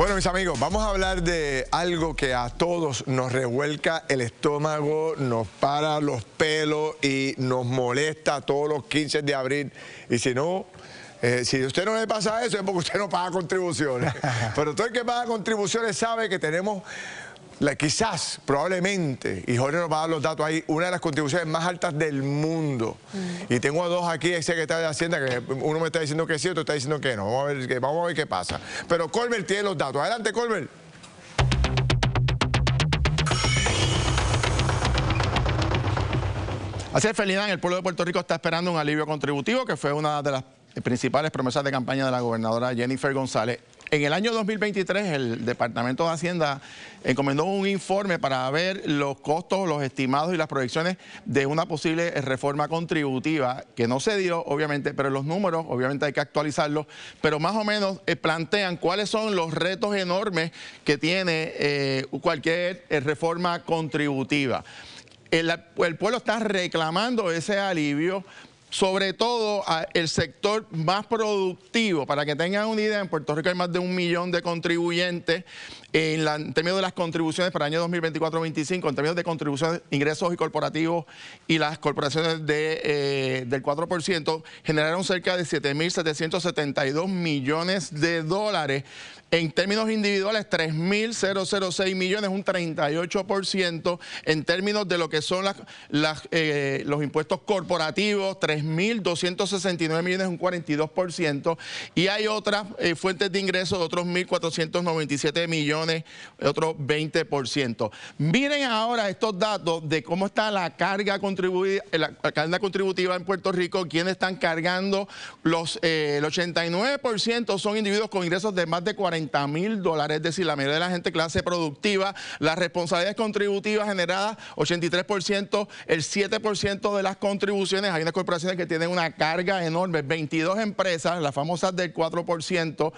Bueno, mis amigos, vamos a hablar de algo que a todos nos revuelca el estómago, nos para los pelos y nos molesta todos los 15 de abril. Y si no, si a usted no le pasa eso es porque usted no paga contribuciones. Pero todo el que paga contribuciones sabe que tenemos, quizás, probablemente, y Jorge nos va a dar los datos ahí, una de las contribuciones más altas del mundo. Y tengo a dos aquí, el secretario de Hacienda, que uno me está diciendo que sí, otro está diciendo que no. Vamos a ver qué pasa. Pero Colbert tiene los datos. Adelante, Colbert. Así es, Felidán, el pueblo de Puerto Rico está esperando un alivio contributivo, que fue una de las principales promesas de campaña de la gobernadora Jennifer González. En el año 2023, el Departamento de Hacienda encomendó un informe para ver los costos, los estimados y las proyecciones de una posible reforma contributiva, que no se dio, obviamente, pero los números, obviamente hay que actualizarlos, pero más o menos plantean cuáles son los retos enormes que tiene cualquier reforma contributiva. El pueblo está reclamando ese alivio, sobre todo el sector más productivo. Para que tengan una idea, en Puerto Rico hay más de 1 millón de contribuyentes en términos de las contribuciones para el año 2024-25, en términos de contribuciones, ingresos y corporativos, y las corporaciones del 4% generaron cerca de 7.772 millones de dólares. En términos individuales, 3.006 millones, un 38%. En términos de lo que son los impuestos corporativos, 3.269 millones, un 42%. Y hay otras fuentes de ingresos de otros 1.497 millones, otro 20%. Miren ahora estos datos de cómo está la carga contributiva en Puerto Rico, quiénes están cargando el 89% son individuos con ingresos de más de $40,000, es decir, la mayoría de la gente clase productiva. Las responsabilidades contributivas generadas, 83%, el 7% de las contribuciones. Hay unas corporaciones que tienen una carga enorme, 22 empresas, las famosas del 4%,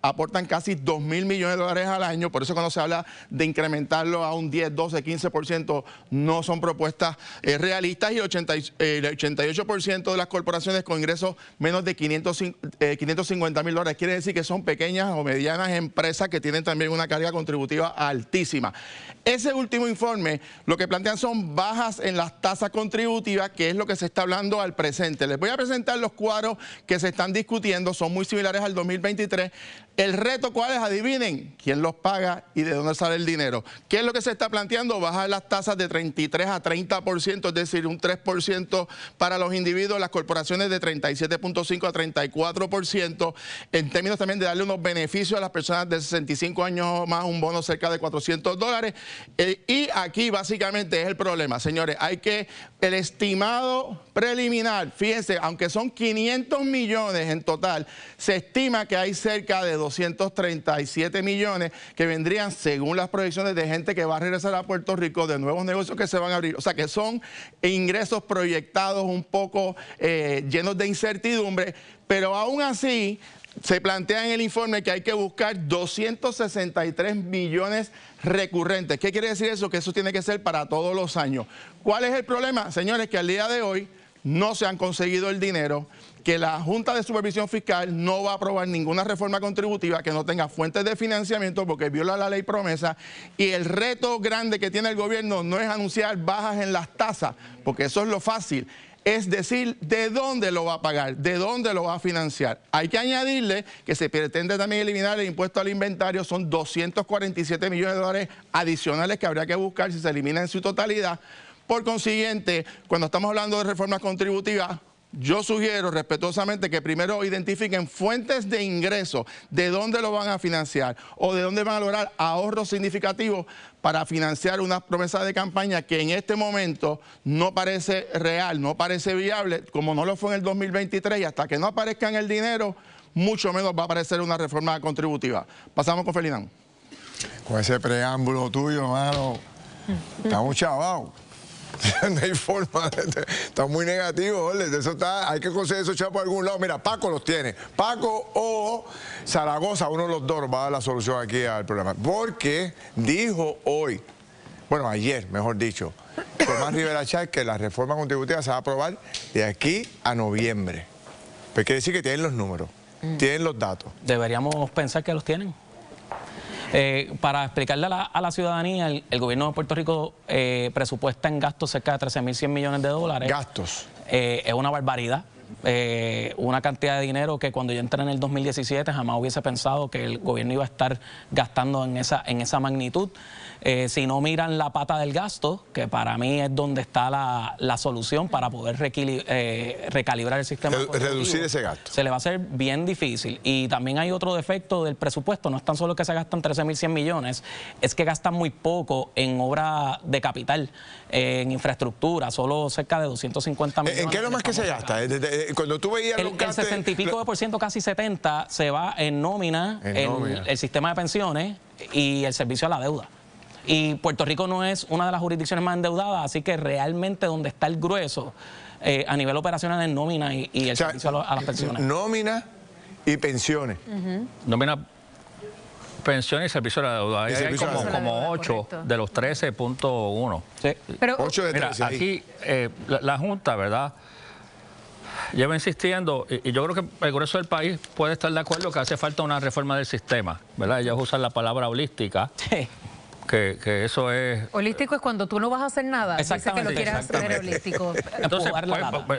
aportan casi $2.000 millones al año. Por eso cuando se habla de incrementarlo a un 10, 12, 15%, no son propuestas realistas. Y el 88% de las corporaciones con ingresos menos de $550,000, quiere decir que son pequeñas o medianas empresas que tienen también una carga contributiva altísima. Ese último informe lo que plantean son bajas en las tasas contributivas, que es lo que se está hablando al presente. Les voy a presentar los cuadros que se están discutiendo, son muy similares al 2023. El reto, ¿cuál es? Adivinen, ¿quién los paga y de dónde sale el dinero? ¿Qué es lo que se está planteando? Bajar las tasas de 33 a 30%, es decir, un 3% para los individuos, las corporaciones de 37.5 a 34%, en términos también de darle unos beneficios a las personas de 65 años o más, un bono cerca de $400. Y aquí básicamente es el problema, señores, el estimado preliminar, fíjense, aunque son 500 millones en total, se estima que hay cerca de 237 millones que vendrían, según las proyecciones, de gente que va a regresar a Puerto Rico, de nuevos negocios que se van a abrir. O sea, que son ingresos proyectados un poco llenos de incertidumbre, pero aún así se plantea en el informe que hay que buscar 263 millones recurrentes. ¿Qué quiere decir eso? Que eso tiene que ser para todos los años. ¿Cuál es el problema? Señores, que al día de hoy no se han conseguido el dinero, que la Junta de Supervisión Fiscal no va a aprobar ninguna reforma contributiva que no tenga fuentes de financiamiento porque viola la ley promesa, y el reto grande que tiene el gobierno no es anunciar bajas en las tasas, porque eso es lo fácil. Es decir, ¿de dónde lo va a pagar? ¿De dónde lo va a financiar? Hay que añadirle que se pretende también eliminar el impuesto al inventario. Son 247 millones de dólares adicionales que habría que buscar si se elimina en su totalidad. Por consiguiente, cuando estamos hablando de reformas contributivas, yo sugiero respetuosamente que primero identifiquen fuentes de ingresos, de dónde lo van a financiar o de dónde van a lograr ahorros significativos para financiar una promesa de campaña que en este momento no parece real, no parece viable, como no lo fue en el 2023, y hasta que no aparezca en el dinero, mucho menos va a aparecer una reforma contributiva. Pasamos con Felidán. Con ese preámbulo tuyo, hermano, estamos chavados. No hay forma, está muy negativo, ¿vale? De eso hay que conseguir esos chavos por algún lado. Mira, Paco los tiene. Paco o Zaragoza, uno de los dos va a dar la solución aquí al problema. Porque dijo hoy, bueno, ayer, mejor dicho, Tomás Rivera Chatz, que la reforma contributiva se va a aprobar de aquí a noviembre. Pues quiere decir que tienen los números, tienen los datos. Deberíamos pensar que los tienen. Para explicarle a la ciudadanía, el gobierno de Puerto Rico presupuesta en gastos cerca de 13.100 millones de dólares. Gastos. Es una barbaridad. Una cantidad de dinero que cuando yo entré en el 2017 jamás hubiese pensado que el gobierno iba a estar gastando en esa magnitud. Si no miran la pata del gasto, que para mí es donde está la solución para poder recalibrar el sistema. Reducir ese gasto. Se le va a hacer bien difícil. Y también hay otro defecto del presupuesto, no es tan solo que se gastan 13.100 millones, es que gastan muy poco en obra de capital, en infraestructura, solo cerca de 250 millones. ¿En qué es lo más que se gasta? Cuando tú veías el 60 y pico de por ciento, casi 70, se va en nómina, el sistema de pensiones y el servicio a la deuda. Y Puerto Rico no es una de las jurisdicciones más endeudadas, así que realmente donde está el grueso a nivel operacional es nómina y el servicio a las pensiones. Nómina y pensiones. Nómina, pensiones y servicio a la deuda. Ahí hay como 8 de los 13.1. Sí. Pero 8 de 13. Mira, aquí la Junta, ¿verdad?, lleva insistiendo, y yo creo que el grueso del país puede estar de acuerdo que hace falta una reforma del sistema, ¿verdad? Ellos usan la palabra holística. Sí. Que eso es... Holístico es cuando tú no vas a hacer nada. Dice que lo quieres hacer holístico. Entonces,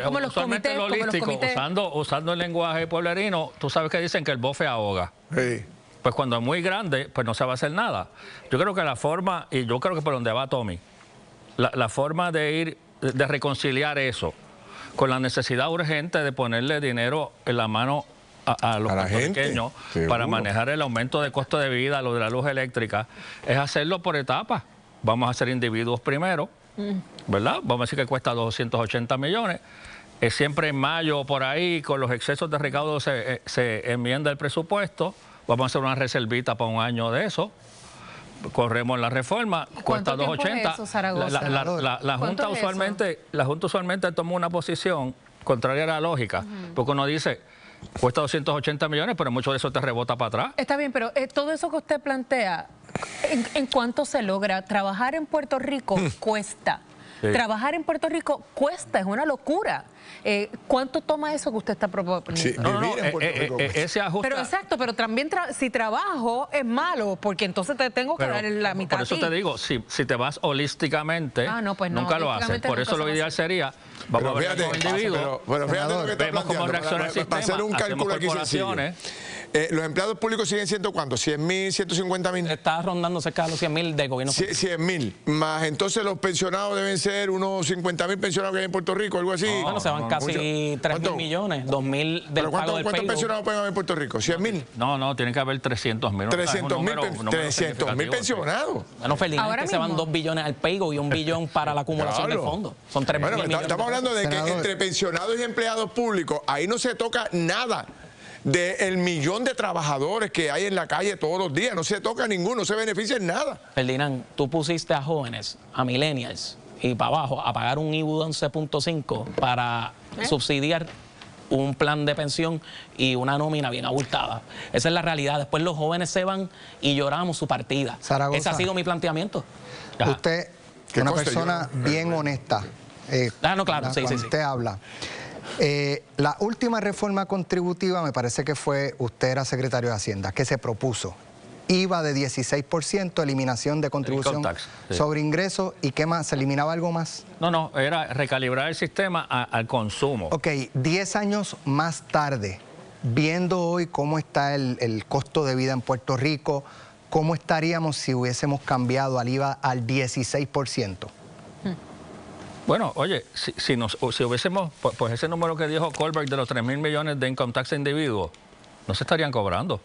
como los usualmente comités, lo holístico, usando el lenguaje pueblerino, tú sabes que dicen que el bofe ahoga. Sí. Pues cuando es muy grande, pues no se va a hacer nada. Yo creo que la forma, y yo creo que por donde va Tommy, la forma de reconciliar eso con la necesidad urgente de ponerle dinero en la mano a los puertorriqueños para manejar el aumento de costo de vida, lo de la luz eléctrica, es hacerlo por etapas. Vamos a hacer individuos primero, ¿verdad? Vamos a decir que cuesta 280 millones. Siempre en mayo, por ahí, con los excesos de recaudo se enmienda el presupuesto. Vamos a hacer una reservita para un año de eso. Corremos la reforma, cuesta 280. La Junta usualmente toma una posición contraria a la lógica, porque uno dice, cuesta 280 millones, pero mucho de eso te rebota para atrás. Está bien, pero todo eso que usted plantea, ¿en cuánto se logra? Trabajar en Puerto Rico cuesta. Sí. Trabajar en Puerto Rico cuesta, es una locura. ¿Cuánto toma eso que usted está proponiendo? Sí, vivir en Puerto Rico. Ese ajuste... Pero exacto, pero también si trabajo es malo, porque entonces te tengo que dar la mitad. Por eso te digo, si te vas holísticamente, pues nunca lo haces. Por eso lo ideal sería, vamos a ver como individuos, vemos cómo reacciona el sistema, para hacer un cálculo aquí sencillo. ¿Los empleados públicos siguen siendo cuánto? ¿100.000, 150.000? Está rondando cerca de los 100.000 de gobierno. 100.000. Más entonces los pensionados deben ser unos 50.000 pensionados que hay en Puerto Rico, algo así. Bueno, se van casi 3.000 millones, 2.000 del pago del ¿Cuántos pensionados pueden haber en Puerto Rico? ¿100.000? No, tienen que haber 300.000. 300.000 pensionados. Bueno, felizmente se van 2 billones al PAYGO y 1 billón para la acumulación del fondo. Son 3.000 millones. Estamos hablando de que entre pensionados y empleados públicos, ahí no se toca nada del millón de trabajadores que hay en la calle todos los días. No se toca ninguno, no se beneficia en nada. Ferdinand, tú pusiste a jóvenes, a millennials y para abajo a pagar un IBU de 11.5 para subsidiar un plan de pensión y una nómina bien abultada. Esa es la realidad. Después los jóvenes se van y lloramos su partida. Zaragoza, ese ha sido mi planteamiento. Usted es una persona bien honesta. No, claro, cuando usted habla. La última reforma contributiva, me parece que fue, usted era secretario de Hacienda, que se propuso IVA de 16%, eliminación de contribución sobre ingresos, ¿y qué más? ¿Se eliminaba algo más? No, era recalibrar el sistema al consumo. Ok, 10 años más tarde, viendo hoy cómo está el costo de vida en Puerto Rico, ¿cómo estaríamos si hubiésemos cambiado al IVA al 16%? Bueno, oye, si hubiésemos, pues ese número que dijo Colbert de los 3.000 millones de income tax individuos, no se estarían cobrando.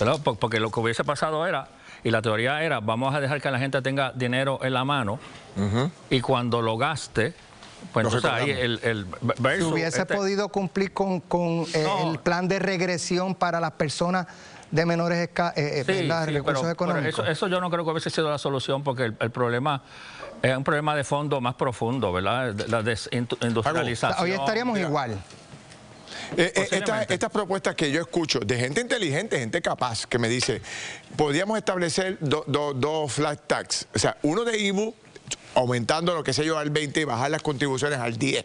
¿Verdad? Porque lo que hubiese pasado era, y la teoría era, vamos a dejar que la gente tenga dinero en la mano y cuando lo gaste, pues entonces ahí si hubiese podido cumplir con el plan de regresión para las personas de menores recursos económicos. Pero eso yo no creo que hubiese sido la solución, porque el problema es un problema de fondo más profundo, ¿verdad? La desindustrialización. Hoy estaríamos igual. Estas propuestas que yo escucho de gente inteligente, gente capaz, que me dice, podríamos establecer dos flat tax, o sea, uno de IBU, aumentando lo que sé yo al 20 y bajar las contribuciones al 10.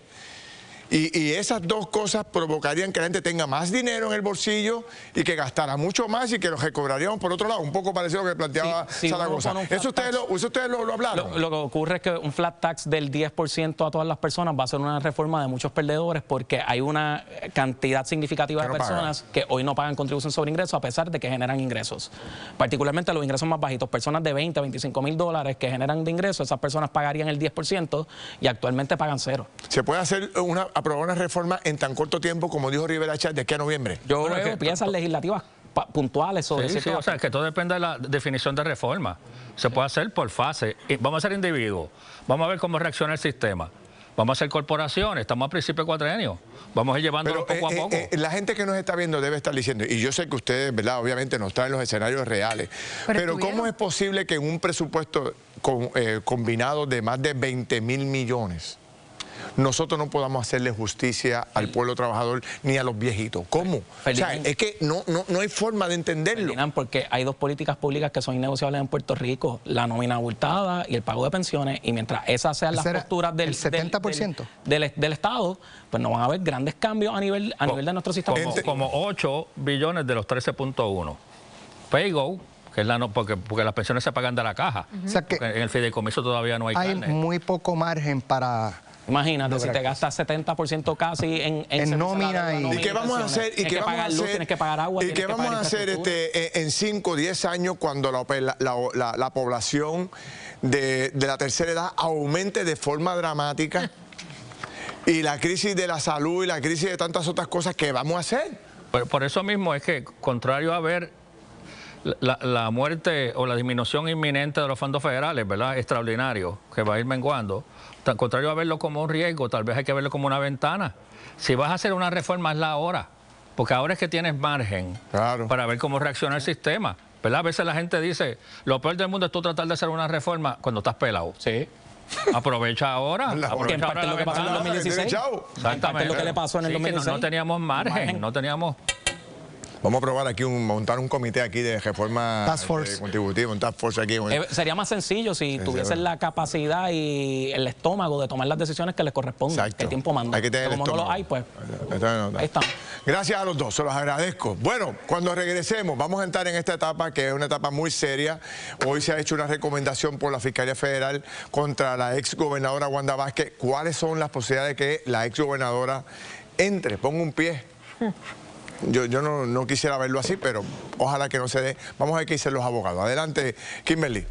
Y esas dos cosas provocarían que la gente tenga más dinero en el bolsillo y que gastara mucho más y que lo recobraríamos por otro lado, un poco parecido a lo que planteaba Zaragoza. ¿Eso ustedes lo hablaron? Lo que ocurre es que un flat tax del 10% a todas las personas va a ser una reforma de muchos perdedores porque hay una cantidad significativa de personas que hoy no pagan contribución sobre ingresos a pesar de que generan ingresos. Particularmente los ingresos más bajitos, personas de 20 a 25 mil dólares que generan de ingresos, esas personas pagarían el 10% y actualmente pagan cero. ¿Se puede hacer aprobar una reforma en tan corto tiempo como dijo Rivera Chat de aquí a noviembre? Yo veo piezas legislativas puntuales sobre eso. O sea, que todo depende de la definición de reforma. Se puede hacer por fase. Vamos a ser individuos. Vamos a ver cómo reacciona el sistema. Vamos a hacer corporaciones. Estamos a principio de cuatrienio. Vamos a ir llevándolo poco a poco. La gente que nos está viendo debe estar diciendo, y yo sé que ustedes, ¿verdad? Obviamente nos traen los escenarios reales, pero ¿cómo es posible que en un presupuesto combinado de más de 20.000 millones nosotros no podamos hacerle justicia al pueblo trabajador ni a los viejitos? ¿Cómo? Ferdinand, o sea, es que no hay forma de entenderlo. Ferdinand, porque hay dos políticas públicas que son innegociables en Puerto Rico, la nómina abultada y el pago de pensiones, y mientras esas sean las posturas del 70% del Estado, pues no van a haber grandes cambios a nivel de nuestro sistema. Como 8 billones de los 13.1. PayGo, que es porque las pensiones se pagan de la caja. O sea que en el fideicomiso todavía no hay carne. Hay muy poco margen para... Imagínate, si te gastas 70% casi en nómina ¿Y qué vamos a hacer? Tienes que pagar luz, tienes que pagar agua. ¿Y qué vamos a hacer en 5 o 10 años cuando la población de la tercera edad aumente de forma dramática? Y la crisis de la salud y la crisis de tantas otras cosas, ¿qué vamos a hacer? Por eso mismo es que, contrario a ver la muerte o la disminución inminente de los fondos federales, ¿verdad?, extraordinarios, que va a ir menguando, tan contrario a verlo como un riesgo, tal vez hay que verlo como una ventana. Si vas a hacer una reforma, hazla ahora, porque ahora es que tienes margen para ver cómo reacciona el sistema, ¿verdad? A veces la gente dice, lo peor del mundo es tú tratar de hacer una reforma cuando estás pelado. Sí. Aprovecha ahora. Que en parte lo que pasó en el 2016. Exactamente. Lo que le pasó en el 2016. No teníamos margen, no teníamos... Vamos a probar aquí, montar un comité aquí de reforma contributiva, un task force aquí. Sería más sencillo si tuviesen la capacidad y el estómago de tomar las decisiones que les corresponden. Exacto. ¿Qué tiempo manda? Hay que tener como no lo hay, pues ahí estamos. Gracias a los dos, se los agradezco. Bueno, cuando regresemos, vamos a entrar en esta etapa que es una etapa muy seria. Hoy se ha hecho una recomendación por la Fiscalía Federal contra la ex gobernadora Wanda Vázquez. ¿Cuáles son las posibilidades de que la ex gobernadora entre, ponga un pie? Yo no quisiera verlo así, pero ojalá que no se dé. Vamos a ver qué dicen los abogados. Adelante, Kimberly.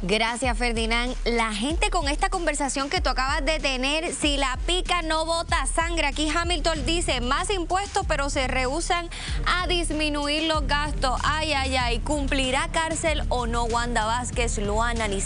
Gracias, Ferdinand. La gente con esta conversación que tú acabas de tener, si la pica no bota sangre. Aquí Hamilton dice, más impuestos, pero se rehúsan a disminuir los gastos. Ay, ay, ay. ¿Cumplirá cárcel o no Wanda Vázquez? Lo analizamos.